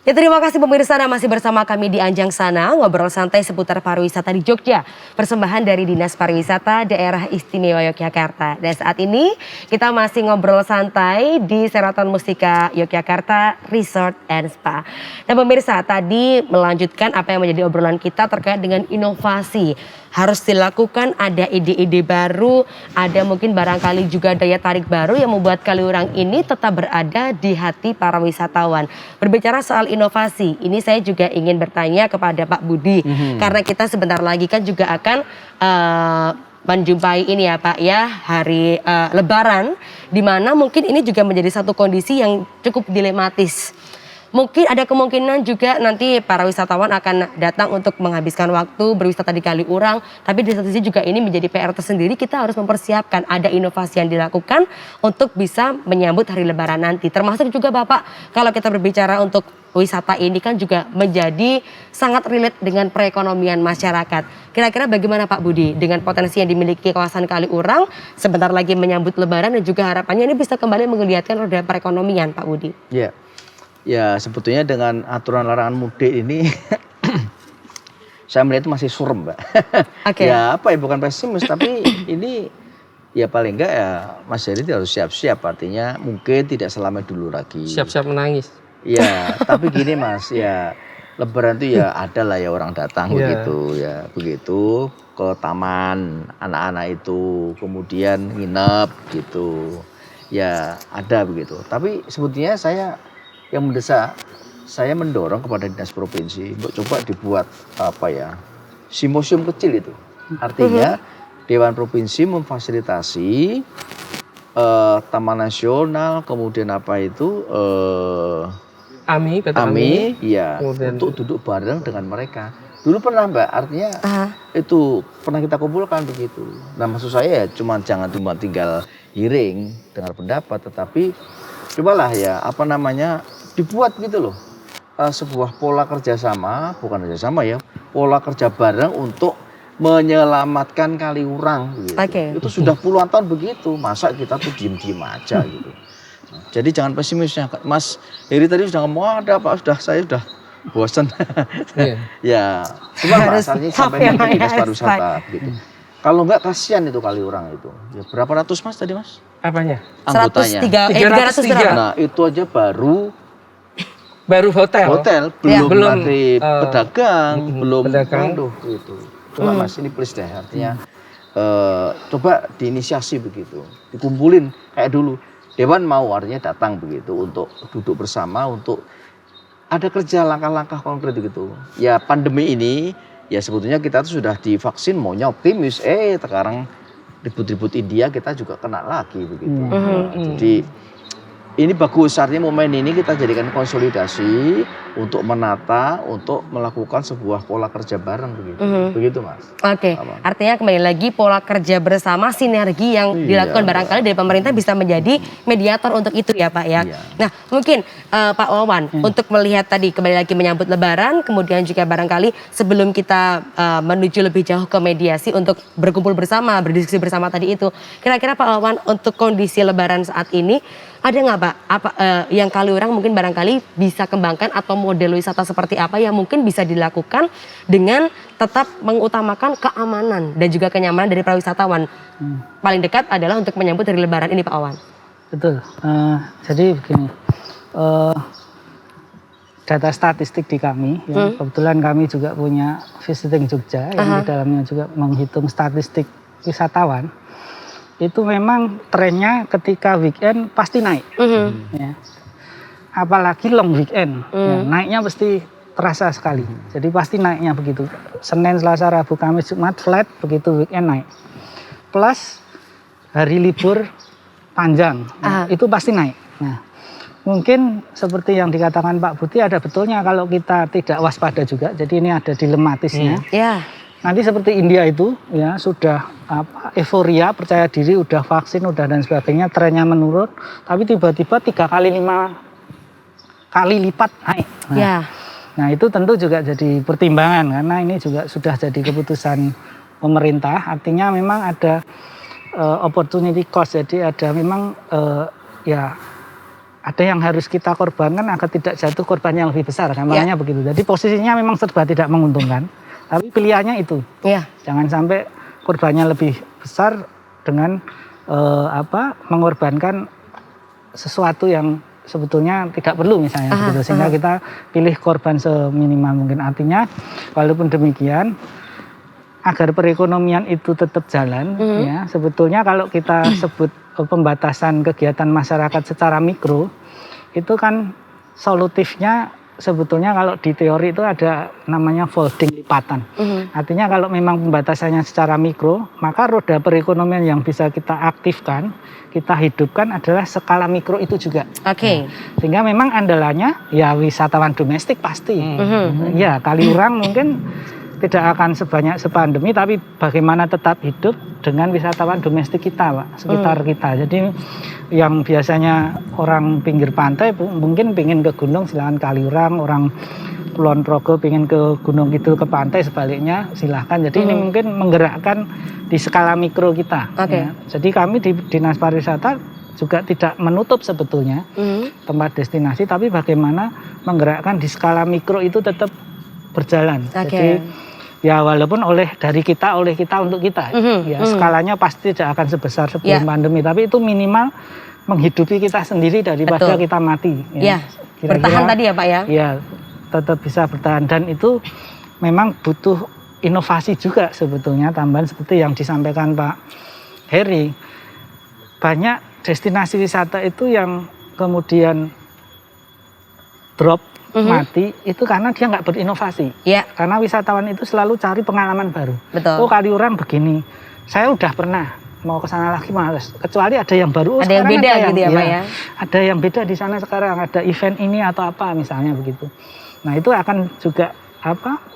Ya, terima kasih pemirsa, Anda masih bersama kami di Anjang Sana, ngobrol santai seputar pariwisata di Jogja. Persembahan dari Dinas Pariwisata Daerah Istimewa Yogyakarta. Dan saat ini kita masih ngobrol santai di Sheraton Mustika Yogyakarta Resort and Spa. Dan pemirsa, tadi melanjutkan apa yang menjadi obrolan kita terkait dengan inovasi. Harus dilakukan, ada ide-ide baru, ada mungkin barangkali juga daya tarik baru yang membuat Kaliurang ini tetap berada di hati para wisatawan. Berbicara soal inovasi, ini saya juga ingin bertanya kepada Pak Budi, karena kita sebentar lagi kan juga akan menjumpai ini ya Pak ya, hari Lebaran, di mana mungkin ini juga menjadi satu kondisi yang cukup dilematis. Mungkin ada kemungkinan juga nanti para wisatawan akan datang untuk menghabiskan waktu berwisata di Kaliurang. Tapi di satu sisi juga ini menjadi PR tersendiri, kita harus mempersiapkan ada inovasi yang dilakukan untuk bisa menyambut hari Lebaran nanti. Termasuk juga Bapak, kalau kita berbicara untuk wisata ini kan juga menjadi sangat relate dengan perekonomian masyarakat. Kira-kira bagaimana Pak Budi dengan potensi yang dimiliki kawasan Kaliurang sebentar lagi menyambut Lebaran dan juga harapannya ini bisa kembali menggeliatkan roda perekonomian Pak Budi? Iya. Ya sebetulnya dengan aturan larangan mudik ini saya melihat itu masih surem Mbak. Okay. Ya apa ya, bukan pesimis tapi ini ya paling enggak ya Mas Heri harus siap-siap, artinya mungkin tidak selama dulu lagi. Siap-siap menangis. Ya tapi gini Mas, ya Lebaran itu ya ada lah ya orang datang begitu ya, begitu ke taman anak-anak itu kemudian nginep gitu. Ya ada begitu. Tapi sebetulnya yang mendesak, saya mendorong kepada dinas provinsi untuk coba dibuat apa ya, simposium kecil itu. Artinya Dewan Provinsi memfasilitasi Taman Nasional, kemudian apa itu AMI, ya, kemudian untuk duduk bareng dengan mereka. Dulu pernah Mbak, artinya itu pernah kita kumpulkan begitu. Nah maksud saya ya jangan cuma tinggal hearing, dengar pendapat, tetapi cobalah ya apa namanya dibuat gitu loh, sebuah pola kerjasama, bukan kerjasama ya, pola kerja bareng untuk menyelamatkan Kaliurang gitu. Itu sudah puluhan tahun begitu, masa kita tuh diem-diem aja gitu. Nah, jadi jangan pesimisnya, Mas Heri tadi sudah ngomong ada Pak, saya sudah bosan. Ya, cuma masalahnya sampai ke dinas pariwisata gitu. Kalau enggak kasihan itu Kaliurang itu. Ya, berapa ratus Mas tadi Mas? Apanya? Anggotanya. 303. Nah itu aja baru hotel, belum nanti pedagang, belum produk gitu. Coba Mas ini please deh, artinya coba diinisiasi begitu, dikumpulin kayak dulu. Dewan mau artinya datang begitu untuk duduk bersama, untuk ada kerja langkah-langkah konkret gitu. Ya pandemi ini ya sebetulnya kita tuh sudah divaksin, maunya optimis, sekarang ribut-ribut India kita juga kena lagi begitu. Jadi ini bagus, artinya momen ini kita jadikan konsolidasi untuk menata, untuk melakukan sebuah pola kerja bareng begitu. Begitu Mas. Oke, artinya kembali lagi pola kerja bersama, sinergi yang dilakukan barangkali dari pemerintah bisa menjadi mediator untuk itu ya Pak ya. Nah mungkin Pak Wawan untuk melihat tadi kembali lagi menyambut Lebaran, kemudian juga barangkali sebelum kita menuju lebih jauh ke mediasi untuk berkumpul bersama, berdiskusi bersama tadi itu. Kira-kira Pak Wawan untuk kondisi Lebaran saat ini, ada nggak Pak yang Kaliurang mungkin barangkali bisa kembangkan atau model wisata seperti apa yang mungkin bisa dilakukan dengan tetap mengutamakan keamanan dan juga kenyamanan dari para wisatawan. Paling dekat adalah untuk menyambut hari Lebaran ini Pak Wawan. Betul, jadi begini, data statistik di kami, ya, kebetulan kami juga punya Visiting Jogja yang di dalamnya juga menghitung statistik wisatawan. Itu memang trennya ketika weekend pasti naik, ya. Apalagi long weekend, ya, naiknya pasti terasa sekali. Jadi pasti naiknya begitu. Senin, Selasa, Rabu, Kamis, Jumat flat, begitu weekend naik. Plus hari libur panjang, itu pasti naik. Nah, mungkin seperti yang dikatakan Pak Budi ada betulnya kalau kita tidak waspada juga. Jadi ini ada dilematisnya. Nanti seperti India itu ya sudah euforia, percaya diri, udah vaksin, udah dan sebagainya, trennya menurun, tapi tiba-tiba 3 kali 5 kali lipat naik. Nah itu tentu juga jadi pertimbangan karena ini juga sudah jadi keputusan pemerintah. Artinya memang ada opportunity cost, jadi ada memang ya ada yang harus kita korbankan agar tidak jatuh korban yang lebih besar, gambarannya begitu. Jadi posisinya memang serba tidak menguntungkan, tapi pilihannya itu. Jangan sampai korbannya lebih besar dengan mengorbankan sesuatu yang sebetulnya tidak perlu misalnya gitu. Sehingga kita pilih korban seminimal mungkin. Artinya walaupun demikian agar perekonomian itu tetap jalan ya, sebetulnya kalau kita sebut pembatasan kegiatan masyarakat secara mikro itu kan solutifnya sebetulnya kalau di teori itu ada namanya folding lipatan. Artinya kalau memang pembatasannya secara mikro, maka roda perekonomian yang bisa kita aktifkan, kita hidupkan adalah skala mikro itu juga. Nah, sehingga memang andalannya ya wisatawan domestik pasti. Ya Kaliurang mungkin tidak akan sebanyak sepandemi, tapi bagaimana tetap hidup dengan wisatawan domestik kita, Pak, sekitar kita. Jadi yang biasanya orang pinggir pantai mungkin pengen ke gunung, silakan Kaliurang, orang Kulon Progo pengen ke gunung itu ke pantai, sebaliknya silahkan. Jadi ini mungkin menggerakkan di skala mikro kita. Ya. Jadi kami di Dinas Pariwisata juga tidak menutup sebetulnya tempat destinasi, tapi bagaimana menggerakkan di skala mikro itu tetap berjalan. Jadi ya walaupun dari kita untuk kita, ya skalanya pasti tidak akan sebesar sebelum pandemi, tapi itu minimal menghidupi kita sendiri daripada kita mati. Ya. Bertahan tadi ya Pak ya? Ya, tetap bisa bertahan, dan itu memang butuh inovasi juga sebetulnya, tambahan seperti yang disampaikan Pak Heri. Banyak destinasi wisata itu yang kemudian drop, mati itu karena dia nggak berinovasi. Karena wisatawan itu selalu cari pengalaman baru. Oh Kaliurang begini, saya udah pernah, mau ke sana lagi males. Kecuali ada yang baru. Ada yang beda gitu ya Pak ya? Ada yang beda di sana sekarang, ada event ini atau apa misalnya begitu. Nah itu akan juga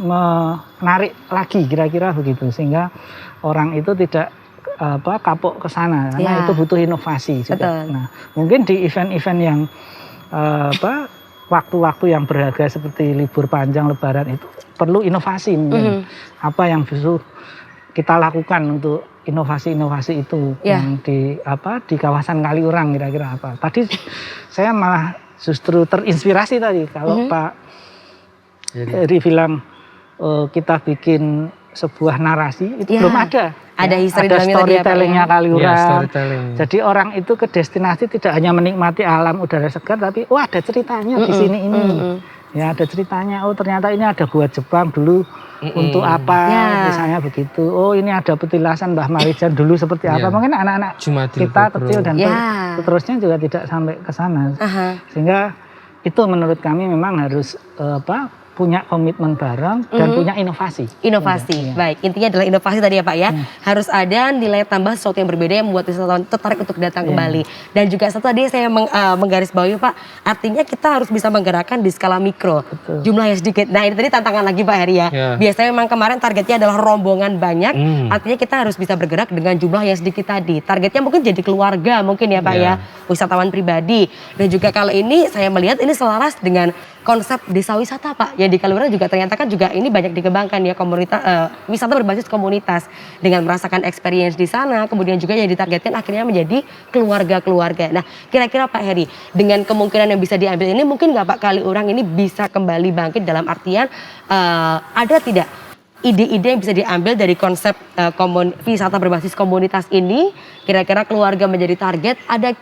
menarik lagi kira-kira begitu, sehingga orang itu tidak kapok ke sana karena itu butuh inovasi juga. Nah mungkin di event-event yang waktu-waktu yang berharga seperti libur panjang Lebaran itu perlu inovasi. Apa yang bisa kita lakukan untuk inovasi-inovasi itu yang di kawasan Kaliurang kira-kira apa? Tadi saya malah justru terinspirasi tadi kalau Pak Heri bilang kita bikin sebuah narasi itu belum ada. Ada storytellingnya Kaliurang. Jadi orang itu ke destinasi tidak hanya menikmati alam udara segar, tapi ada ceritanya di sini ini. Ya ada ceritanya. Oh ternyata ini ada gua Jepang dulu untuk apa, misalnya begitu. Oh ini ada petilasan Mbah Marijan dulu seperti apa. Mungkin anak-anak kita kecil dan seterusnya juga tidak sampai ke sana. Sehingga itu menurut kami memang harus punya komitmen bareng dan punya inovasi. Baik, intinya adalah inovasi tadi ya Pak ya. Harus ada nilai tambah sesuatu yang berbeda yang membuat wisatawan tertarik untuk datang kembali. Dan juga satu tadi saya menggarisbawahi Pak, artinya kita harus bisa menggerakkan di skala mikro. Jumlahnya sedikit. Nah ini tadi tantangan lagi Pak Heri ya. Biasanya memang kemarin targetnya adalah rombongan banyak, artinya kita harus bisa bergerak dengan jumlah yang sedikit tadi. Targetnya mungkin jadi keluarga mungkin ya Pak ya, wisatawan pribadi. Dan juga kalau ini saya melihat ini selaras dengan konsep desa wisata Pak. Ya di Kaliurang juga ternyata kan juga ini banyak dikembangkan ya, komunitas wisata berbasis komunitas dengan merasakan experience di sana, kemudian juga yang ditargetkan akhirnya menjadi keluarga-keluarga. Nah kira-kira Pak Heri dengan kemungkinan yang bisa diambil ini mungkin nggak Pak Kaliurang ini bisa kembali bangkit dalam artian ada tidak ide-ide yang bisa diambil dari konsep wisata berbasis komunitas ini, kira-kira keluarga menjadi target, ada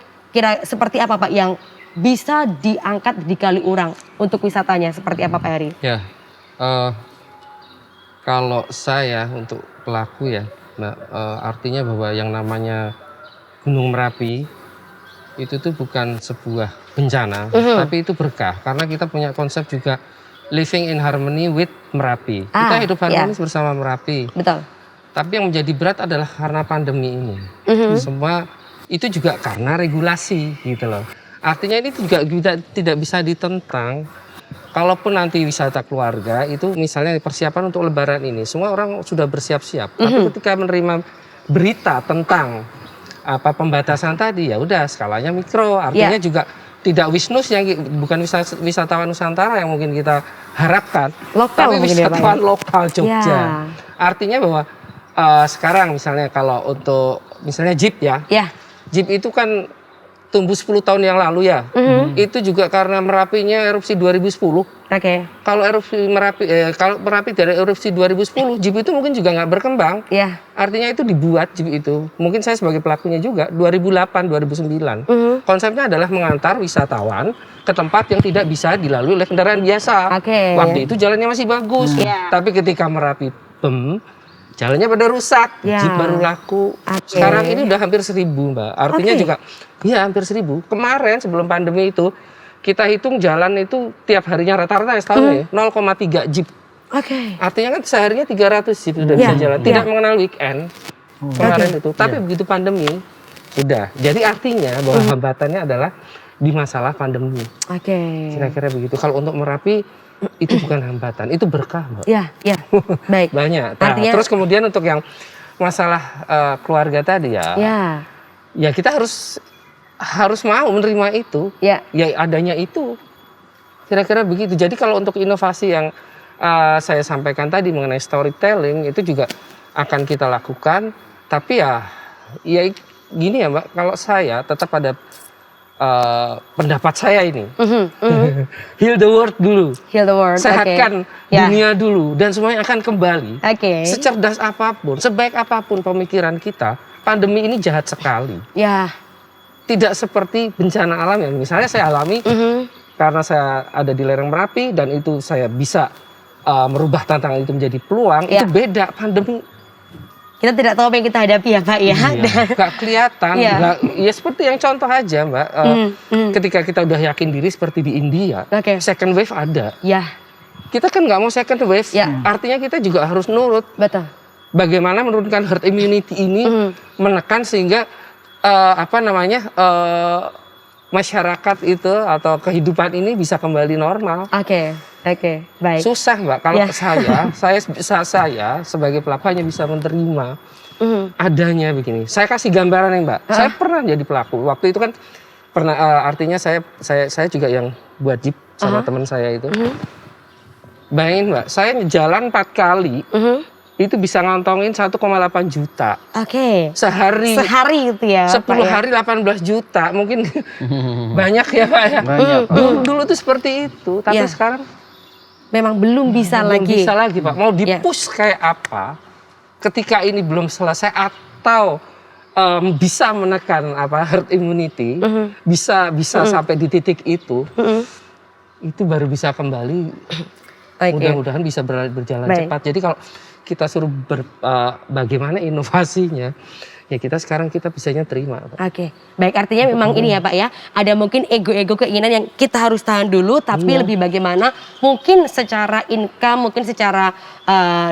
seperti apa Pak yang bisa diangkat di Kaliurang untuk wisatanya, seperti apa Pak Heri? Ya, kalau saya untuk pelaku ya, artinya bahwa yang namanya Gunung Merapi itu tuh bukan sebuah bencana, tapi itu berkah karena kita punya konsep juga living in harmony with Merapi. Kita hidup harmonis bersama Merapi. Betul. Tapi yang menjadi berat adalah karena pandemi ini. Semua itu juga karena regulasi gitu loh. Artinya ini juga tidak bisa ditentang. Kalaupun nanti wisata keluarga itu misalnya persiapan untuk Lebaran ini, semua orang sudah bersiap-siap. Tapi ketika menerima berita tentang pembatasan tadi, ya udah skalanya mikro. Artinya juga tidak wisnus yang bukan wisatawan Nusantara yang mungkin kita harapkan, tapi wisatawan lokal Jogja. Artinya bahwa sekarang misalnya kalau untuk misalnya jeep ya, jeep itu kan tumbuh 10 tahun yang lalu ya. Itu juga karena Merapinya erupsi 2010. Oke. Kalau Merapi dari erupsi 2010, JIP itu mungkin juga nggak berkembang. Ya. Artinya itu dibuat JIP itu. Mungkin saya sebagai pelakunya juga 2008, 2009. Konsepnya adalah mengantar wisatawan ke tempat yang tidak bisa dilalui oleh kendaraan biasa. Oke. Waktu itu jalannya masih bagus. Tapi ketika Merapi jalannya pada rusak, Ya. JIP baru laku. Oke. Sekarang ini udah hampir 1.000 Mbak. Artinya juga, ya hampir 1.000. Kemarin sebelum pandemi itu, kita hitung jalan itu tiap harinya rata-rata ya setahun ya, 0,3 JIP. Oke. Artinya kan seharinya 300 JIP sudah bisa jalan. Tidak mengenal weekend kemarin itu. Tapi begitu pandemi, sudah. Jadi artinya bahwa hambatannya adalah di masalah pandemi. Oke. Kira-kira begitu. Kalau untuk Merapi, itu bukan hambatan, itu berkah Mbak. Ya, ya. Baik. Banyak. Nah, Artinya- terus kemudian untuk yang masalah keluarga tadi ya, ya kita harus mau menerima itu. Ya. Ya adanya itu. Kira-kira begitu. Jadi kalau untuk inovasi yang saya sampaikan tadi mengenai storytelling itu juga akan kita lakukan. Tapi ya gini ya Mbak, kalau saya tetap pada pendapat saya ini. Heal the world dulu. Heal the world. Sehatkan Oke. Ya. dunia dulu dan semuanya akan kembali. Oke. Secerdas apapun, sebaik apapun pemikiran kita, pandemi ini jahat sekali. Ya. Tidak seperti bencana alam yang misalnya saya alami karena saya ada di lereng Merapi dan itu saya bisa merubah tantangan itu menjadi peluang. Ya. Itu beda pandemi. Kita tidak tahu apa yang kita hadapi ya Pak ya. Nggak kelihatan. Iya. Ya seperti yang contoh aja Mbak. Ketika kita udah yakin diri seperti di India, Oke. second wave ada. Ya, Kita kan nggak mau second wave. Ya. Artinya kita juga harus nurut. betul. Bagaimana menurunkan herd immunity ini menekan sehingga masyarakat itu atau kehidupan ini bisa kembali normal. Oke. Oke, baik. Susah Mbak kalau Ya. saya sebagai pelaku hanya bisa menerima adanya begini. Saya kasih gambaran nih Mbak. Saya pernah jadi pelaku. Waktu itu kan pernah artinya saya juga yang buat JIP sama teman saya itu. Bayangin Mbak, saya jalan 4 kali itu bisa ngantongin 1,8 juta. Oke. Sehari Sehari itu ya 10 Pak, ya? hari 18 juta mungkin banyak ya Pak ya. Banyak, Pak. Dulu tuh seperti itu, tapi Ya. sekarang Memang belum bisa belum lagi. bisa lagi Pak. Mau di-push kayak apa? Ketika ini belum selesai atau bisa menekan herd immunity, bisa sampai di titik itu baru bisa kembali. Oke. Mudah-mudahan bisa berjalan Baik. cepat. Jadi kalau kita suruh bagaimana inovasinya, ya kita bisanya terima Pak. Oke, baik artinya memang ini ya Pak ya, ada mungkin ego-ego keinginan yang kita harus tahan dulu, tapi lebih bagaimana mungkin secara income, mungkin secara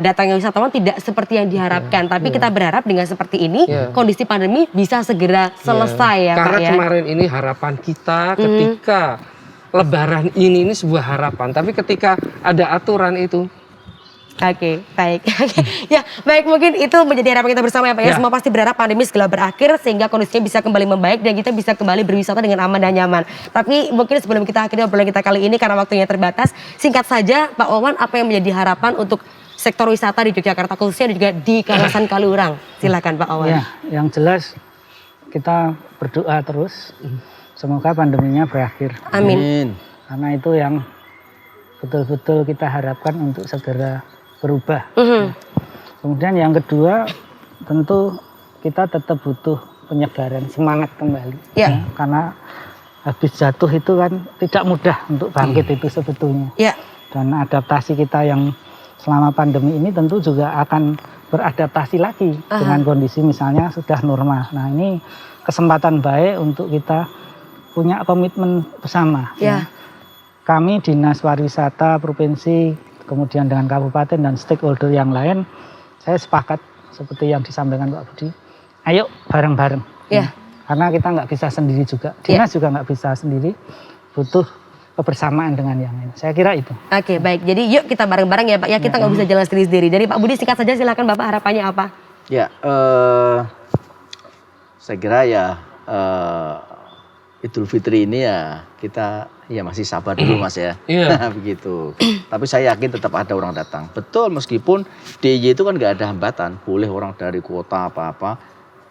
datangnya wisatawan tidak seperti yang diharapkan, tapi kita berharap dengan seperti ini kondisi pandemi bisa segera selesai ya Pak Karena ya. kemarin ini harapan kita ketika Lebaran ini sebuah harapan, tapi ketika ada aturan itu. Oke, baik. Ya, baik mungkin itu menjadi harapan kita bersama ya Pak ya. Ya. Semua pasti berharap pandemi segera berakhir sehingga kondisinya bisa kembali membaik dan kita bisa kembali berwisata dengan aman dan nyaman. Tapi mungkin sebelum kita akhiri obrolan kita kali ini karena waktunya terbatas, singkat saja Pak Wawan apa yang menjadi harapan untuk sektor wisata di Yogyakarta khususnya dan juga di kawasan Kaliurang? Silakan Pak Wawan. Ya, yang jelas kita berdoa terus semoga pandeminya berakhir. Amin. Karena itu yang betul-betul kita harapkan untuk segera berubah. Kemudian yang kedua tentu kita tetap butuh penyegaran semangat kembali. Ya. Karena habis jatuh itu kan tidak mudah untuk bangkit itu sebetulnya. Ya. Dan adaptasi kita yang selama pandemi ini tentu juga akan beradaptasi lagi dengan kondisi misalnya sudah normal. Nah ini kesempatan baik untuk kita punya komitmen bersama. Ya. Kami Dinas Pariwisata Provinsi, kemudian dengan kabupaten dan stakeholder yang lain, saya sepakat seperti yang disampaikan Pak Budi, ayo bareng-bareng. Ya. Karena kita nggak bisa sendiri juga, dinas juga nggak bisa sendiri, butuh kebersamaan dengan yang lain. Saya kira itu. Oke, baik. Jadi yuk kita bareng-bareng ya Pak ya, kita nggak bisa jalan sendiri-sendiri. Dari Pak Budi singkat saja silakan Bapak harapannya apa? Ya, saya kira ya Idul Fitri ini ya kita ya masih sabar dulu Mas ya. Iya. Begitu. Tapi saya yakin tetap ada orang datang. Betul, meskipun DIY itu kan nggak ada hambatan. Boleh orang dari kota apa-apa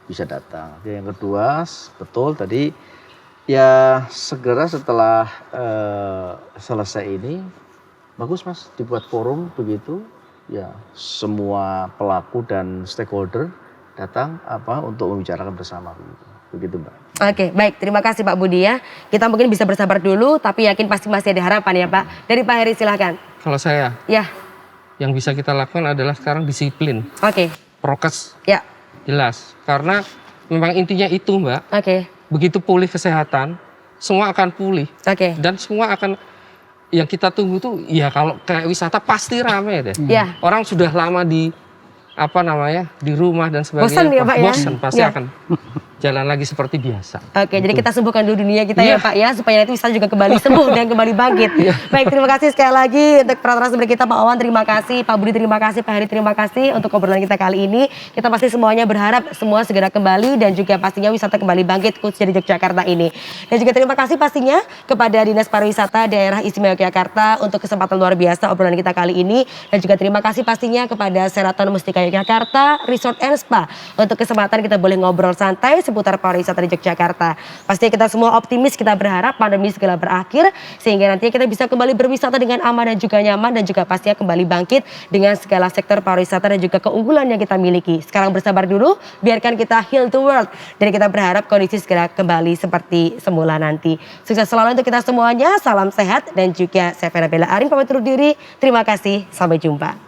bisa datang. Yang kedua, betul tadi Ya segera setelah selesai ini, bagus Mas, dibuat forum begitu, ya semua pelaku dan stakeholder datang untuk membicarakan bersama begitu Mbak. Oke, baik. Terima kasih Pak Budi ya. Kita mungkin bisa bersabar dulu, tapi yakin pasti masih ada harapan ya Pak. Dari Pak Heri silahkan. Kalau saya, Ya, yang bisa kita lakukan adalah sekarang disiplin, oke. prokes, Ya, jelas. Karena memang intinya itu Mbak, oke. begitu pulih kesehatan, semua akan pulih. Oke. Dan semua akan, yang kita tunggu tuh, ya kalau kayak wisata pasti rame deh. Ya. Orang sudah lama di di rumah dan sebagainya. Bosan ya, Pak, ya? Bosan, pasti Ya. akan jalan lagi seperti biasa. Oke, jadi kita sembuhkan dulu dunia kita ya Iya. Pak ya, supaya nanti bisa juga kembali sembuh dan kembali bangkit. Baik, terima kasih sekali lagi untuk para narasumber kita, Pak Wawan terima kasih, Pak Budi terima kasih, Pak Heri terima kasih untuk obrolan kita kali ini. Kita pasti semuanya berharap semua segera kembali dan juga pastinya wisata kembali bangkit khususnya di Yogyakarta ini. Dan juga terima kasih pastinya kepada Dinas Pariwisata Daerah Istimewa Yogyakarta untuk kesempatan luar biasa obrolan kita kali ini. Dan juga terima kasih pastinya kepada Sheraton Mustika Yogyakarta Resort and Spa untuk kesempatan kita boleh ngobrol santai seputar pariwisata di Yogyakarta. Pastinya kita semua optimis, kita berharap pandemi segera berakhir sehingga nantinya kita bisa kembali berwisata dengan aman dan juga nyaman dan juga pastinya kembali bangkit dengan segala sektor pariwisata dan juga keunggulan yang kita miliki. Sekarang bersabar dulu, biarkan kita heal the world dan kita berharap kondisi segera kembali seperti semula nanti. Sukses selalu untuk kita semuanya, salam sehat dan juga saya Vera Bella Arin pamit undur diri. Terima kasih, sampai jumpa.